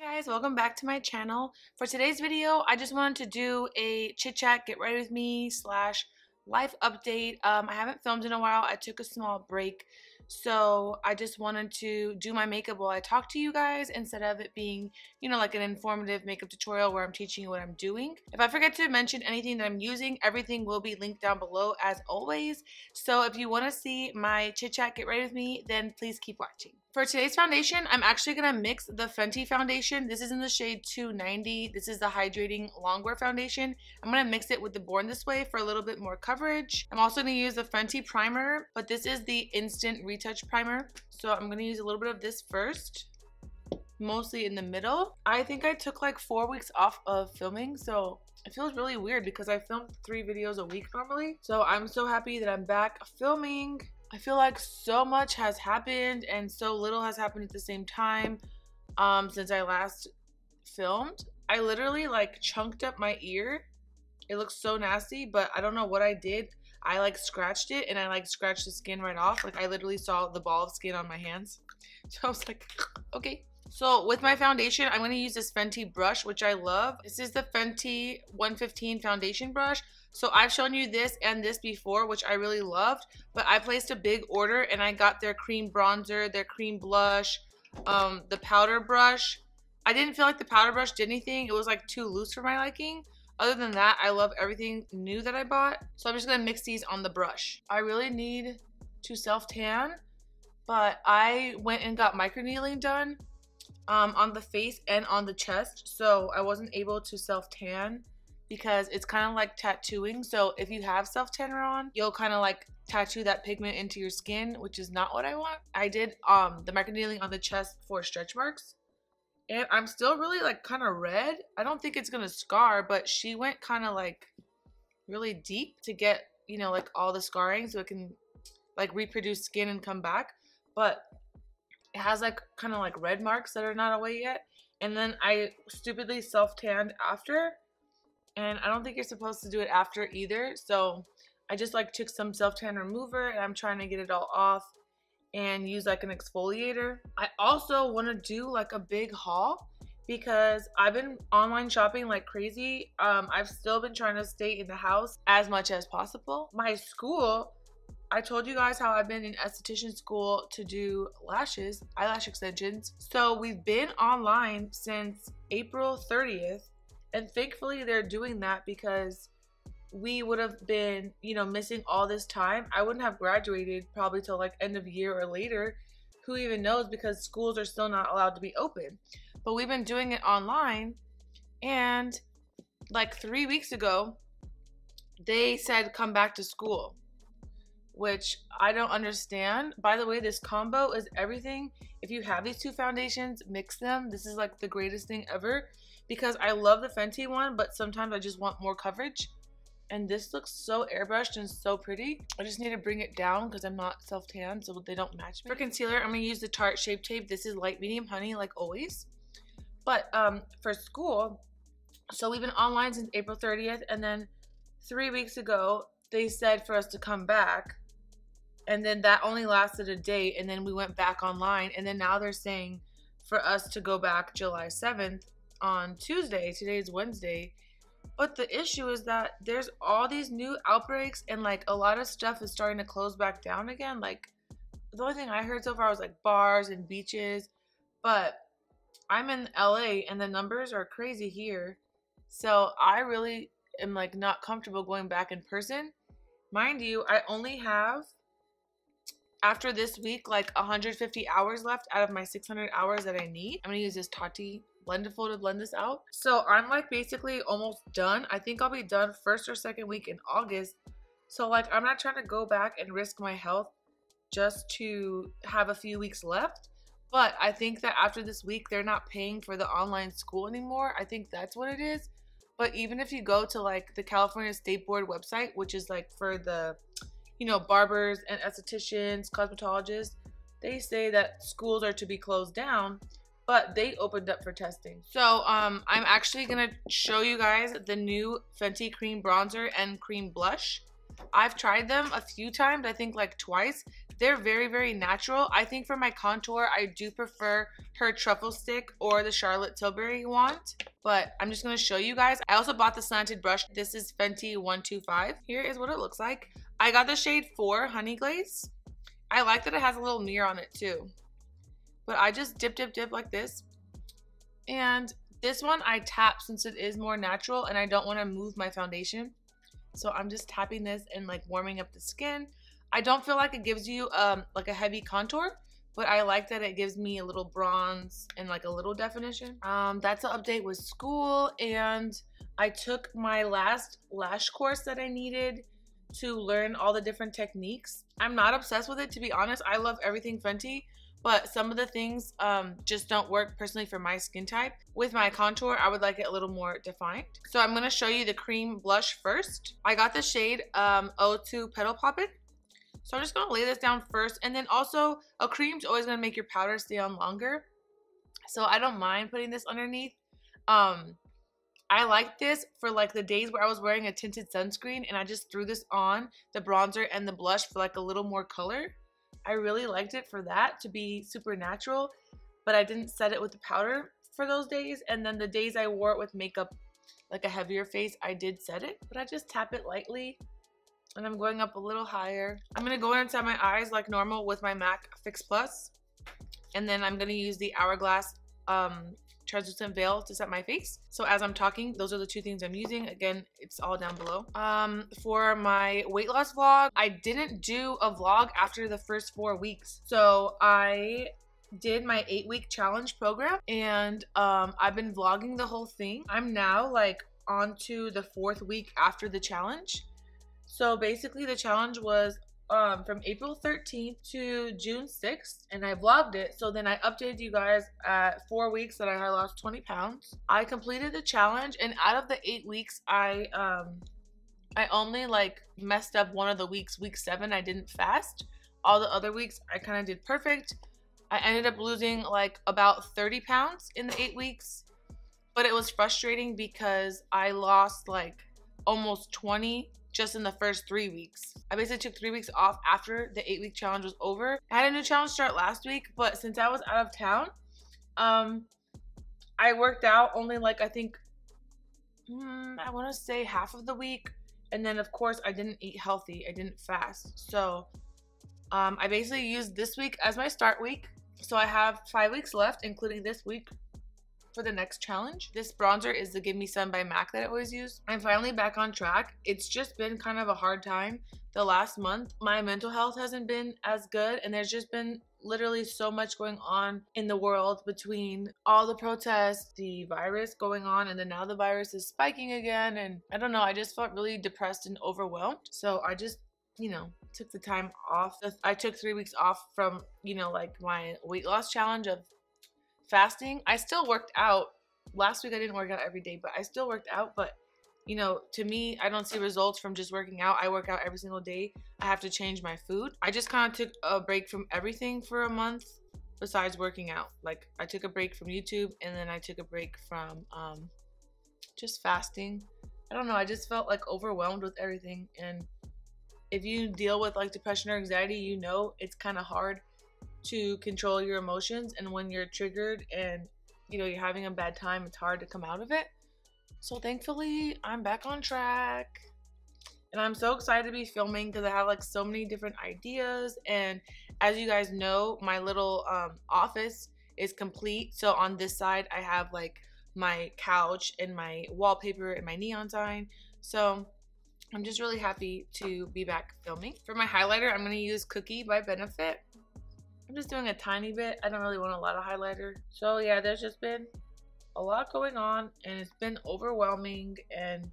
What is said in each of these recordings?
Guys, welcome back to my channel. For today's video, I just wanted to do a chit chat, get ready with me / life update. I haven't filmed in a while. I took a small break, so I just wanted to do my makeup while I talk to you guys instead of it being, like an informative makeup tutorial where I'm teaching you what I'm doing. If I forget to mention anything that I'm using, everything will be linked down below as always. So if you want to see my chit chat, get ready with me, then please keep watching. For today's foundation, I'm actually going to mix the Fenty foundation. This is in the shade 290. This is the Hydrating Longwear foundation. I'm going to mix it with the Born This Way for a little bit more coverage. I'm also going to use the Fenty primer, but this is the Instant Retouch Primer. So I'm going to use a little bit of this first, mostly in the middle. I think I took like 4 weeks off of filming, so it feels really weird because I filmed 3 videos a week normally. So I'm so happy that I'm back filming. I feel like so much has happened and so little has happened at the same time since I last filmed. I literally like chunked up my ear. It looks so nasty, but I don't know what I did. I like scratched it and I like scratched the skin right off. Like I literally saw the ball of skin on my hands. So I was like, okay. So with my foundation, I'm going to use this Fenty brush, which I love. This is the Fenty 115 foundation brush. So I've shown you this and this before, which I really loved, but I placed a big order and I got their cream bronzer, their cream blush, the powder brush. I didn't feel like the powder brush did anything. It was like too loose for my liking. Other than that, I love everything new that I bought. So I'm just going to mix these on the brush. I really need to self-tan, but I went and got microneedling done on the face and on the chest. So I wasn't able to self-tan because it's kind of like tattooing. So if you have self-tanner on, you'll kind of like tattoo that pigment into your skin, which is not what I want. I did the microneedling on the chest for stretch marks, and I'm still really like kind of red. I don't think it's gonna scar, but she went kind of like really deep to get, like all the scarring so it can like reproduce skin and come back. But it has like kind of like red marks that are not away yet. And then I stupidly self-tanned after. And I don't think you're supposed to do it after either. So I just like took some self-tan remover and I'm trying to get it all off and use like an exfoliator. I also want to do like a big haul because I've been online shopping like crazy. I've still been trying to stay in the house as much as possible. My school, I told you guys how I've been in esthetician school to do lashes, eyelash extensions. So we've been online since April 30th. And thankfully they're doing that because we would have been, missing all this time. I wouldn't have graduated probably till like end of year or later. Who even knows, because schools are still not allowed to be open. But we've been doing it online, and like 3 weeks ago, they said come back to school, which I don't understand. By the way, this combo is everything. If you have these two foundations, mix them. This is like the greatest thing ever. Because I love the Fenty one, but sometimes I just want more coverage. And this looks so airbrushed and so pretty. I just need to bring it down because I'm not self-tan, so they don't match me. For concealer, I'm going to use the Tarte Shape Tape. This is light medium honey, like always. But for school, so we've been online since April 30th. And then 3 weeks ago, they said for us to come back. And then that only lasted a day. And then we went back online. And then now they're saying for us to go back July 7th. On Tuesday. Today is Wednesday. But the issue is that there's all these new outbreaks and like a lot of stuff is starting to close back down again. Like the only thing I heard so far was like bars and beaches, but I'm in LA and the numbers are crazy here. So I really am like not comfortable going back in person. Mind you, I only have, after this week, like 150 hours left out of my 600 hours that I need. I'm gonna use this Tati Blendiful to blend this out. So I'm like basically almost done. I think I'll be done first or second week in August. So like I'm not trying to go back and risk my health just to have a few weeks left. But I think that after this week, they're not paying for the online school anymore. I think that's what it is. But even if you go to like the California State Board website, which is like for the, barbers and estheticians, cosmetologists, they say that schools are to be closed down. But they opened up for testing. So I'm actually gonna show you guys the new Fenty cream bronzer and cream blush. I've tried them a few times, I think like twice. They're very, very natural. I think for my contour, I do prefer her truffle stick or the Charlotte Tilbury wand, but I'm just gonna show you guys. I also bought the slanted brush. This is Fenty 125. Here is what it looks like. I got the shade 4 Honey Glaze. I like that it has a little mirror on it too. But I just dip like this. And this one I tap since it is more natural and I don't want to move my foundation. So I'm just tapping this and like warming up the skin. I don't feel like it gives you like a heavy contour, but I like that it gives me a little bronze and like a little definition. That's an update with school, and I took my last lash course that I needed to learn all the different techniques. I'm not obsessed with it, to be honest. I love everything Fenty, but some of the things just don't work personally for my skin type. With my contour, I would like it a little more defined. So I'm gonna show you the cream blush first. I got the shade 02 Petal Poppin'. So I'm just gonna lay this down first, and then also a cream's always gonna make your powder stay on longer. So I don't mind putting this underneath. I like this for like the days where I was wearing a tinted sunscreen and I just threw this on the bronzer and the blush for like a little more color. I really liked it for that, to be super natural, but I didn't set it with the powder for those days. And then the days I wore it with makeup, like a heavier face, I did set it, but I just tap it lightly. And I'm going up a little higher. I'm gonna go inside my eyes like normal with my MAC Fix Plus. And then I'm gonna use the Hourglass translucent veil to set my face. So as I'm talking, those are the two things I'm using. Again, it's all down below. For my weight loss vlog, I didn't do a vlog after the first 4 weeks. So I did my 8-week challenge program, and I've been vlogging the whole thing. I'm now like on to the 4th week after the challenge. So basically the challenge was from April 13th to June 6th, and I vlogged it. So then I updated you guys at 4 weeks that I had lost 20 pounds. I completed the challenge, and out of the 8 weeks, I only like messed up one of the weeks. Week 7, I didn't fast. All the other weeks, I kind of did perfect. I ended up losing like about 30 pounds in the 8 weeks, but it was frustrating because I lost like almost 20 just in the first 3 weeks. I basically took 3 weeks off after the 8-week challenge was over. I had a new challenge start last week, but since I was out of town, I worked out only like, I think, I want to say half of the week. And then of course I didn't eat healthy. I didn't fast. So I basically used this week as my start week. So I have 5 weeks left, including this week, for the next challenge. This bronzer is the Give Me Sun by MAC that I always use. I'm finally back on track. It's just been kind of a hard time the last month. My mental health hasn't been as good, and there's just been literally so much going on in the world between all the protests, the virus going on, and then now the virus is spiking again, and I don't know, I just felt really depressed and overwhelmed. So I just, you know, took the time off. I took 3 weeks off from, you know, like my weight loss challenge of fasting. I still worked out. Last week I didn't work out every day, but I still worked out. But you know, to me, I don't see results from just working out. I work out every single day. I have to change my food. I just kind of took a break from everything for a month besides working out. Like I took a break from YouTube, and then I took a break from just fasting. I don't know, I just felt like overwhelmed with everything. And if you deal with like depression or anxiety, you know it's kind of hard to control your emotions, and when you're triggered and you know you're having a bad time, it's hard to come out of it. So thankfully I'm back on track, and I'm so excited to be filming because I have like so many different ideas. And as you guys know, my little office is complete. So on this side I have like my couch and my wallpaper and my neon sign. So I'm just really happy to be back filming. For my highlighter, I'm going to use Cookie by Benefit. I'm just doing a tiny bit. I don't really want a lot of highlighter. So yeah, there's just been a lot going on, and it's been overwhelming, and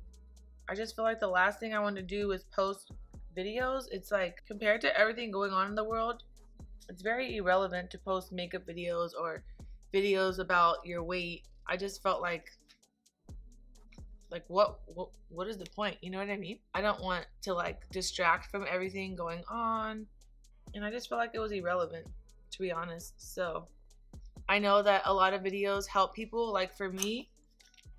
I just feel like the last thing I want to do is post videos. It's like, compared to everything going on in the world, it's very irrelevant to post makeup videos or videos about your weight. I just felt like what is the point? You know what I mean? I don't want to like distract from everything going on, and I just felt like it was irrelevant, to be honest. So I know that a lot of videos help people. Like for me,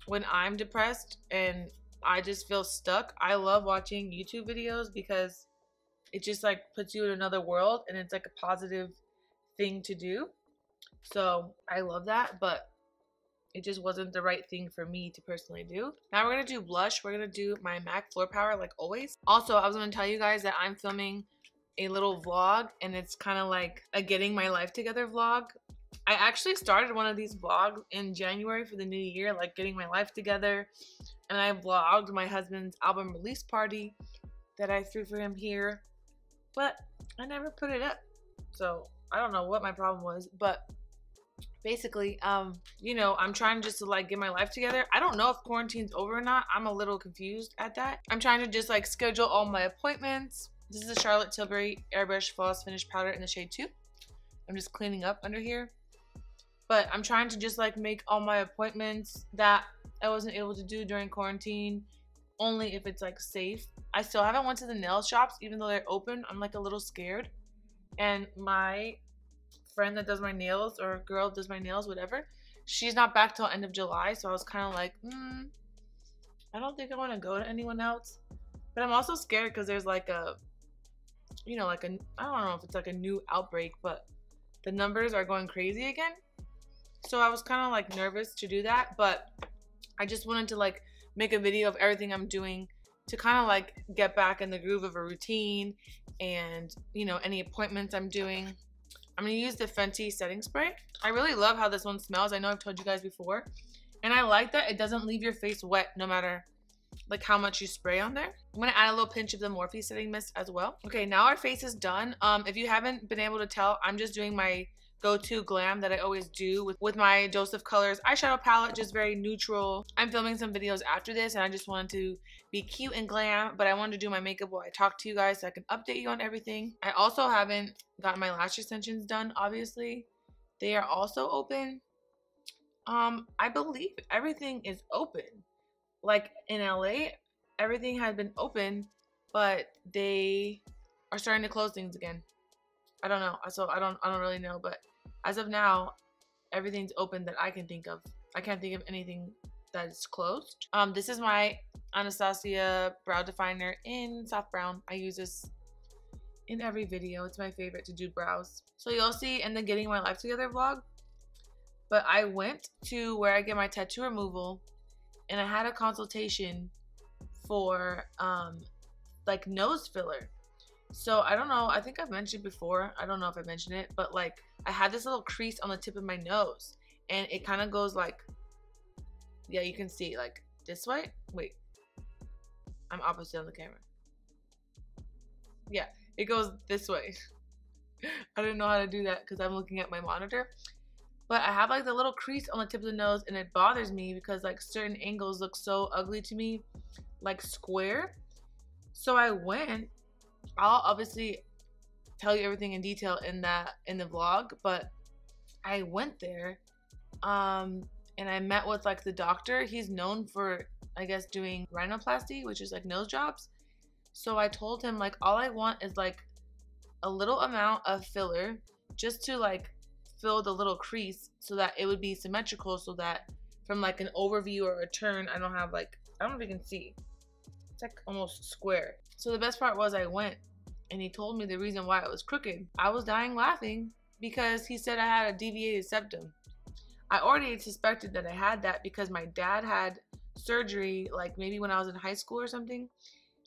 when I'm depressed and I just feel stuck. I love watching YouTube videos because it just like puts you in another world, and it's like a positive thing to do. So I love that, but it just wasn't the right thing for me to personally do. Now we're gonna do blush. We're gonna do my MAC Floor Power like always. Also, I was gonna tell you guys that I'm filming a little vlog, and it's kind of like a getting my life together vlog. I actually started one of these vlogs in January for the new year, like getting my life together, and I vlogged my husband's album release party that I threw for him here, but I never put it up. So I don't know what my problem was, but basically, you know, I'm trying just to like get my life together. I don't know if quarantine's over or not. I'm a little confused at that. I'm trying to just like schedule all my appointments. This is a Charlotte Tilbury Airbrush Flawless Finish Powder in the shade 2. I'm just cleaning up under here. But I'm trying to just like make all my appointments that I wasn't able to do during quarantine, only if it's like safe. I still haven't went to the nail shops, even though they're open. I'm like a little scared. And my friend that does my nails, or girl that does my nails, whatever, she's not back till end of July. So I was kind of like, I don't think I want to go to anyone else. But I'm also scared because there's like a, you know, like a, I don't know if it's like a new outbreak, but the numbers are going crazy again. So I was kind of like nervous to do that, but I just wanted to like make a video of everything I'm doing to kind of like get back in the groove of a routine, and, you know, any appointments I'm doing. I'm going to use the Fenty setting spray. I really love how this one smells. I know I've told you guys before, and I like that it doesn't leave your face wet no matter like how much you spray on there. I'm going to add a little pinch of the Morphe setting mist as well. Okay, now our face is done. If you haven't been able to tell, I'm just doing my go-to glam that I always do with my Dose of Colors eyeshadow palette, just very neutral. I'm filming some videos after this, and I just wanted to be cute and glam, but I wanted to do my makeup while I talk to you guys so I can update you on everything. I also haven't gotten my lash extensions done, obviously. They are also open. I believe everything is open. Like in LA, everything has been open, but they are starting to close things again. I don't know. So I don't really know, but as of now, everything's open that I can think of. I can't think of anything that's closed. This is my Anastasia brow definer in soft brown. I use this in every video. It's my favorite to do brows. So you'll see in the Getting My Life Together vlog. But I went to where I get my tattoo removal, and I had a consultation for like nose filler. So I don't know, I think I've mentioned before, I don't know if I mentioned it, but like I had this little crease on the tip of my nose, and it kind of goes like, yeah, you can see like this way. Wait, I'm opposite on the camera. Yeah, it goes this way. I didn't know how to do that because I'm looking at my monitor. But I have like the little crease on the tip of the nose, and it bothers me because like certain angles look so ugly to me, like square. So I went, I'll obviously tell you everything in detail in the vlog, but I went there and I met with like the doctor. He's known for, I guess, doing rhinoplasty, which is like nose jobs. So I told him like all I want is like a little amount of filler just to like fill the little crease so that it would be symmetrical, so that from like an overview or a turn I don't have like, I don't know if you can see, it's like almost square. So the best part was I went and he told me the reason why it was crooked. I was dying laughing because he said I had a deviated septum. I already suspected that I had that because my dad had surgery like maybe when I was in high school or something,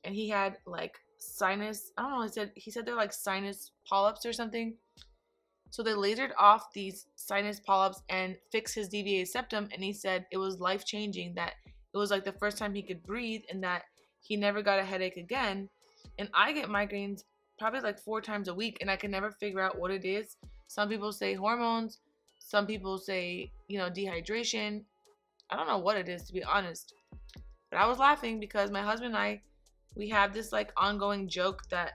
and he had like sinus, I don't know, he said they're like sinus polyps or something. So they lasered off these sinus polyps and fixed his deviated septum, and he said it was life-changing, that it was like the first time he could breathe and that he never got a headache again. And I get migraines probably like 4 times a week, and I can never figure out what it is. Some people say hormones, some people say, you know, dehydration. I don't know what it is, to be honest. But I was laughing because my husband and I, we have this like ongoing joke that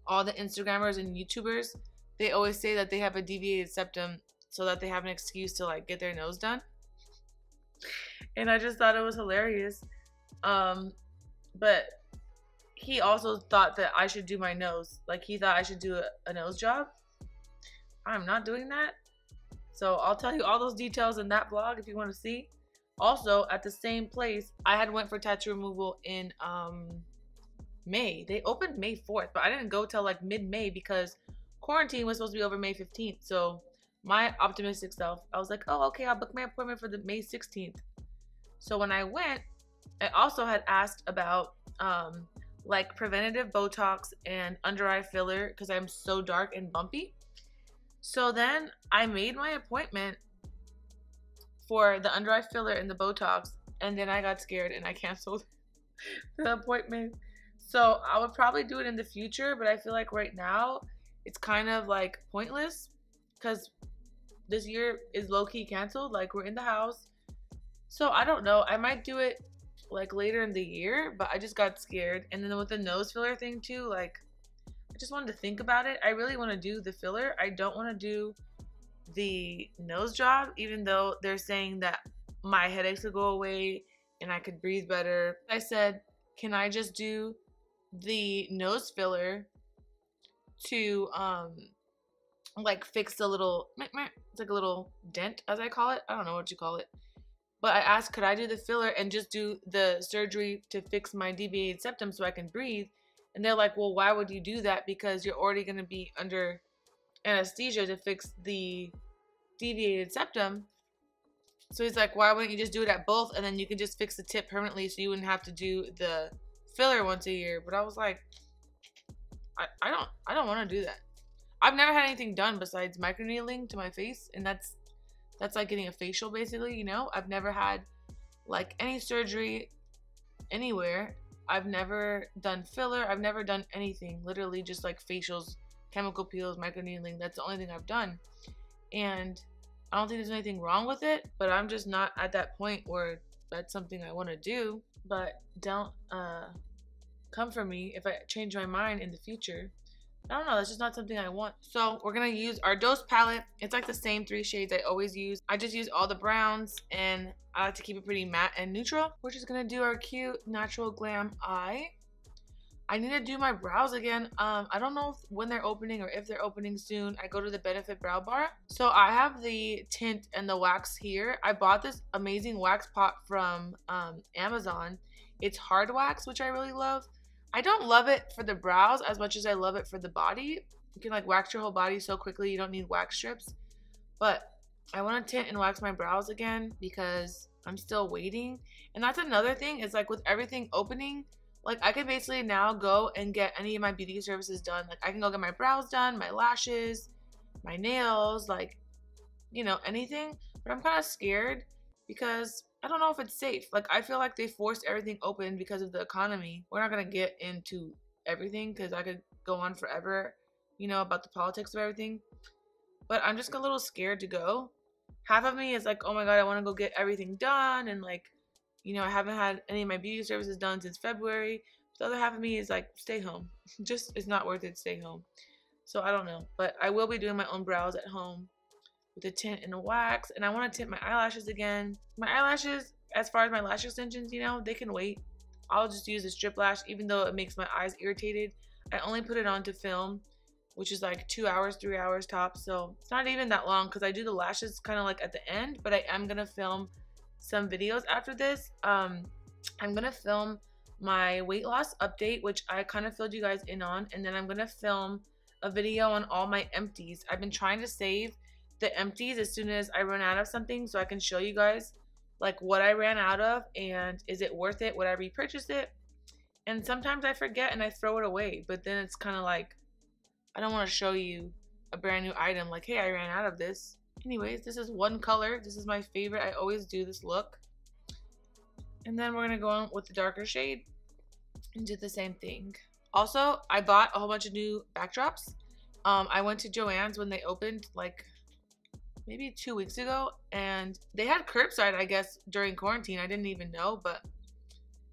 all the Instagrammers and YouTubers, they always say that they have a deviated septum so that they have an excuse to like get their nose done. And I just thought it was hilarious. But he also thought that I should do my nose. Like he thought I should do a nose job. I'm not doing that. So I'll tell you all those details in that vlog if you want to see. Also, at the same place, I had went for tattoo removal in May. They opened May 4th, but I didn't go till like mid-May because quarantine was supposed to be over May 15th. So my optimistic self, I was like, oh, okay, I'll book my appointment for the May 16th. So when I went, I also had asked about like preventative Botox and under eye filler because I'm so dark and bumpy. So then I made my appointment for the under eye filler and the Botox, and then I got scared and I canceled the appointment. So I would probably do it in the future, but I feel like right now it's kind of like pointless because this year is low-key canceled. Like, we're in the house. So I don't know. I might do it like later in the year, but I just got scared. And then with the nose filler thing too, like, I just wanted to think about it. I really want to do the filler. I don't want to do the nose job, even though they're saying that my headaches would go away and I could breathe better. I said, can I just do the nose filler to like fix the little, it's like a little dent, as I call it. I don't know what you call it. But I asked, could I do the filler and just do the surgery to fix my deviated septum so I can breathe? And they're like, well, why would you do that? Because you're already going to be under anesthesia to fix the deviated septum. So he's like, why wouldn't you just do it at both, and then you can just fix the tip permanently so you wouldn't have to do the filler once a year? But I was like, I don't want to do that. I've never had anything done besides microneedling to my face, and that's like getting a facial basically, you know? I've never had like any surgery anywhere. I've never done filler. I've never done anything. Literally just like facials, chemical peels, microneedling. That's the only thing I've done. And I don't think there's anything wrong with it, but I'm just not at that point where that's something I want to do. But don't come for me if I change my mind in the future. I don't know, that's just not something I want. So we're gonna use our Dose palette. It's like the same 3 shades I always use. I just use all the browns, and I like to keep it pretty matte and neutral. We're just gonna do our cute natural glam eye. I need to do my brows again. I don't know when they're opening or if they're opening soon. I go to the Benefit Brow Bar. So I have the tint and the wax here. I bought this amazing wax pot from Amazon. It's hard wax, which I really love. I don't love it for the brows as much as I love it for the body. You can like wax your whole body so quickly, you don't need wax strips. But I want to tint and wax my brows again because I'm still waiting. And that's another thing, is like with everything opening, like I can basically now go and get any of my beauty services done. Like I can go get my brows done, my lashes, my nails, like, you know, anything. But I'm kind of scared because I don't know if it's safe. Like, I feel like they forced everything open because of the economy. We're not going to get into everything because I could go on forever, you know, about the politics of everything. But I'm just a little scared to go. Half of me is like, oh my God, I want to go get everything done. And like, you know, I haven't had any of my beauty services done since February. The other half of me is like, stay home. Just, it's not worth it, stay home. So I don't know. But I will be doing my own brows at home with a tint and a wax, and I want to tint my eyelashes again. My eyelashes, as far as my lash extensions, you know, they can wait. I'll just use a strip lash, even though it makes my eyes irritated. I only put it on to film, which is like 2 hours, 3 hours tops, so it's not even that long because I do the lashes kind of like at the end. But I am gonna film some videos after this. I'm gonna film my weight loss update, which I kind of filled you guys in on, and then I'm gonna film a video on all my empties. I've been trying to save the empties as soon as I run out of something so I can show you guys like what I ran out of and is it worth it, would I repurchase it? And sometimes I forget and I throw it away, but then it's kind of like I don't want to show you a brand new item like, hey, I ran out of this. Anyways, this is one color. This is my favorite. I always do this look. And then we're gonna go on with the darker shade and do the same thing. Also, I bought a whole bunch of new backdrops. I went to Joann's when they opened like maybe 2 weeks ago, and they had curbside, I guess, during quarantine. I didn't even know, but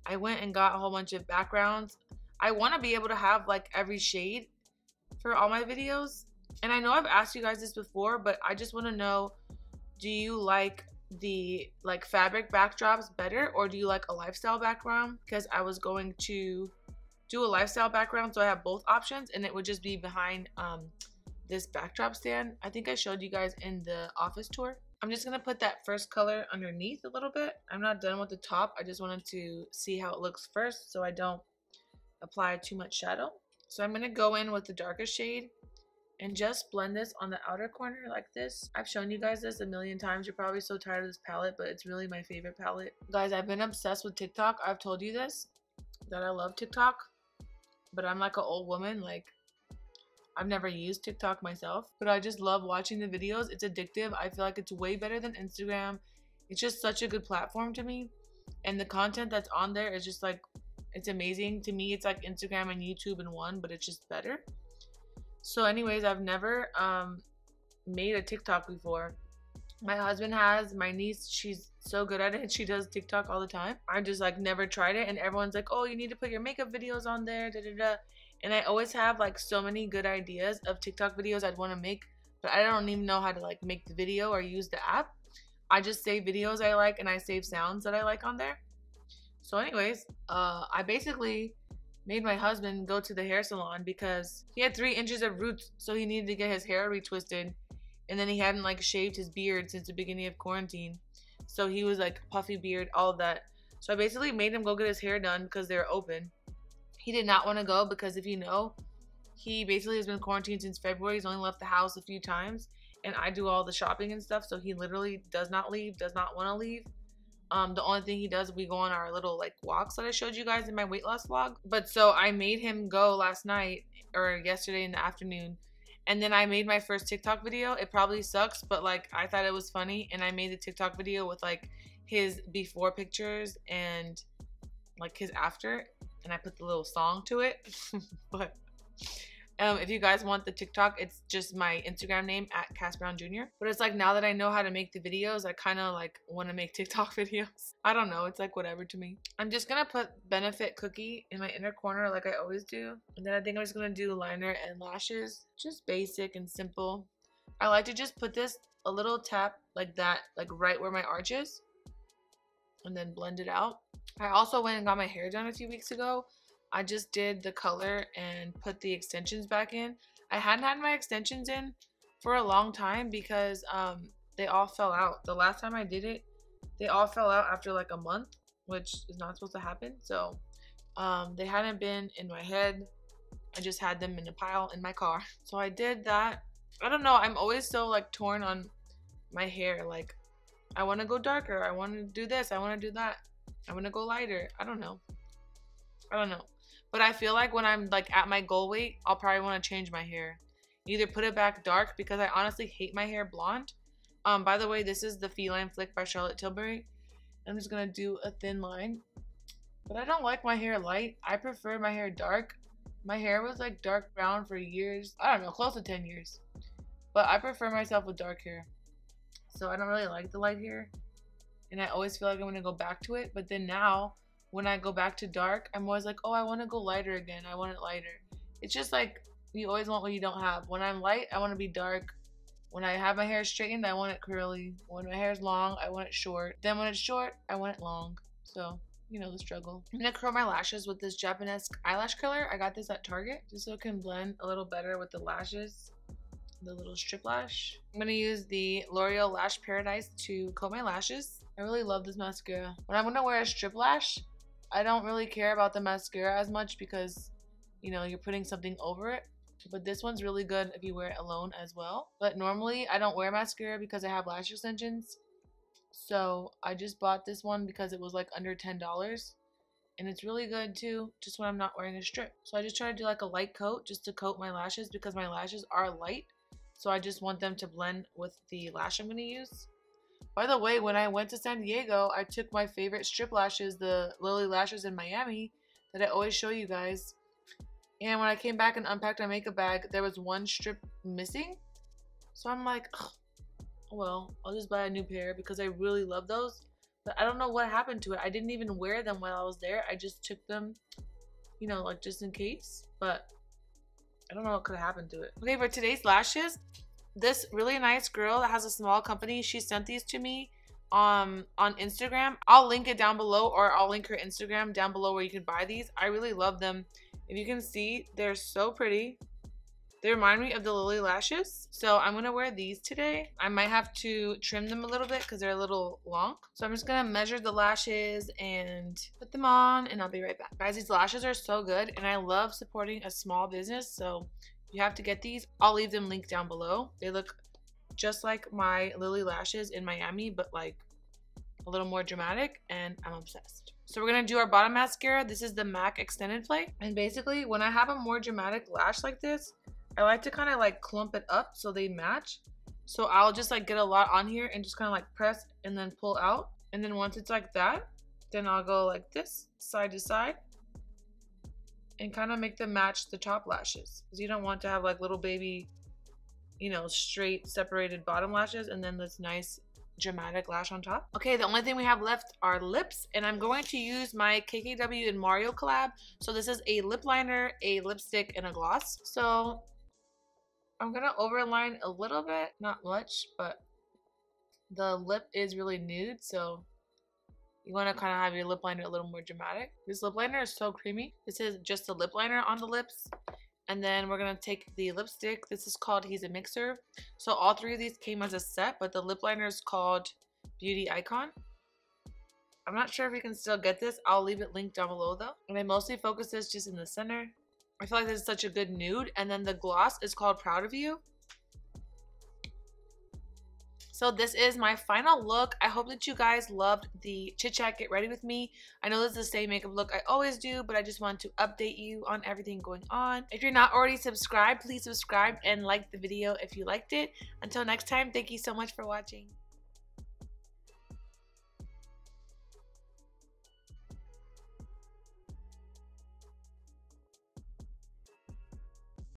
I went and got a whole bunch of backgrounds. I want to be able to have like every shade for all my videos. And I know I've asked you guys this before, but I just want to know, do you like the like fabric backdrops better, or do you like a lifestyle background? Because I was going to do a lifestyle background, so I have both options, and it would just be behind this backdrop stand. I think I showed you guys in the office tour. I'm just going to put that first color underneath a little bit. I'm not done with the top. I just wanted to see how it looks first so I don't apply too much shadow. So I'm going to go in with the darkest shade and just blend this on the outer corner like this. I've shown you guys this a million times. You're probably so tired of this palette, but it's really my favorite palette. Guys, I've been obsessed with TikTok. I've told you this, that I love TikTok, but I'm like an old woman. Like, I've never used TikTok myself, but I just love watching the videos. It's addictive. I feel like it's way better than Instagram. It's just such a good platform to me. And the content that's on there is just like, it's amazing. To me, it's like Instagram and YouTube in one, but it's just better. So anyways, I've never made a TikTok before. My husband has. My niece, she's so good at it. She does TikTok all the time. I just like never tried it, and everyone's like, oh, you need to put your makeup videos on there, da da da. And I always have like so many good ideas of TikTok videos I'd want to make, but I don't even know how to like make the video or use the app. I just save videos I like and I save sounds that I like on there. So anyways, I basically made my husband go to the hair salon because he had 3 inches of roots, so he needed to get his hair retwisted. And then he hadn't like shaved his beard since the beginning of quarantine. So he was like puffy beard, all of that. So I basically made him go get his hair done because they're open. He did not want to go because if you know, he basically has been quarantined since February. He's only left the house a few times. And I do all the shopping and stuff. So he literally does not leave, does not want to leave. The only thing he does, we go on our little like walks that I showed you guys in my weight loss vlog. But so I made him go last night or yesterday in the afternoon. And then I made my first TikTok video. It probably sucks, but like I thought it was funny. And I made the TikTok video with like his before pictures and like his after. And I put the little song to it. But if you guys want the TikTok, it's just my Instagram name at Cass Brown Jr. But it's like now that I know how to make the videos, I kind of like want to make TikTok videos. I don't know. It's like whatever to me. I'm just going to put Benefit Cookie in my inner corner like I always do. And then I think I'm just going to do liner and lashes. Just basic and simple. I like to just put this a little tap like that, like right where my arch is. And then blend it out. I also went and got my hair done a few weeks ago. I just did the color and put the extensions back in. I hadn't had my extensions in for a long time because they all fell out. The last time I did it, they all fell out after like a month, which is not supposed to happen. So they hadn't been in my head. I just had them in a pile in my car. So I did that. I don't know. I'm always so like torn on my hair. Like I want to go darker. I want to do this. I want to do that. I want to go lighter. I don't know. But I feel like when I'm like at my goal weight, I'll probably want to change my hair. Either put it back dark because I honestly hate my hair blonde. By the way, this is the Feline Flick by Charlotte Tilbury. I'm just going to do a thin line. But I don't like my hair light. I prefer my hair dark. My hair was like dark brown for years. I don't know, close to 10 years. But I prefer myself with dark hair. So I don't really like the light hair. And I always feel like I'm going to go back to it. But then now, when I go back to dark, I'm always like, oh, I want to go lighter again. I want it lighter. It's just like, you always want what you don't have. When I'm light, I want to be dark. When I have my hair straightened, I want it curly. When my hair is long, I want it short. Then when it's short, I want it long. So, you know the struggle. I'm going to curl my lashes with this Japanese eyelash curler. I got this at Target just so it can blend a little better with the lashes. The little strip lash. I'm going to use the L'Oreal Lash Paradise to comb my lashes. I really love this mascara. When I'm going to wear a strip lash, I don't really care about the mascara as much because, you know, you're putting something over it. But this one's really good if you wear it alone as well. But normally I don't wear mascara because I have lash extensions. So I just bought this one because it was like under $10. And it's really good too, just when I'm not wearing a strip. So I just try to do like a light coat just to coat my lashes because my lashes are light. So I just want them to blend with the lash I'm going to use. By the way, when I went to San Diego, I took my favorite strip lashes, the Lily Lashes in Miami, that I always show you guys. And when I came back and unpacked my makeup bag, there was one strip missing. So I'm like, oh, well, I'll just buy a new pair because I really love those. But I don't know what happened to it. I didn't even wear them while I was there. I just took them, you know, like just in case. But I don't know what could have happened to it. Okay, for today's lashes, this really nice girl that has a small company, she sent these to me on Instagram. I'll link it down below, or I'll link her Instagram down below where you can buy these. I really love them. If you can see, they're so pretty. They remind me of the Lily lashes. So I'm going to wear these today. I might have to trim them a little bit because they're a little long. So I'm just going to measure the lashes and put them on, and I'll be right back. Guys, these lashes are so good, and I love supporting a small business. So you have to get these. I'll leave them linked down below. They look just like my Lily lashes in Miami, but like a little more dramatic, and I'm obsessed. So we're going to do our bottom mascara. This is the MAC Extended Play. And basically, when I have a more dramatic lash like this, I like to kind of like clump it up so they match. So I'll just like get a lot on here and just kind of like press and then pull out. And then once it's like that, then I'll go like this, side to side, and kind of make them match the top lashes. Because you don't want to have like little baby, you know, straight separated bottom lashes and then this nice dramatic lash on top. Okay, the only thing we have left are lips, and I'm going to use my KKW and Mario collab. So this is a lip liner, a lipstick, and a gloss. So I'm gonna overline a little bit, not much, but the lip is really nude, so you want to kind of have your lip liner a little more dramatic. This lip liner is so creamy. This is just a lip liner on the lips. And then we're going to take the lipstick. This is called He's a Mixer. So all three of these came as a set, but the lip liner is called Beauty Icon. I'm not sure if you can still get this. I'll leave it linked down below though. And I mostly focus this just in the center. I feel like this is such a good nude. And then the gloss is called Proud of You. So this is my final look. I hope that you guys loved the Chit Chat Get Ready With Me. I know this is the same makeup look I always do, but I just want to update you on everything going on. If you're not already subscribed, please subscribe and like the video if you liked it. Until next time, thank you so much for watching.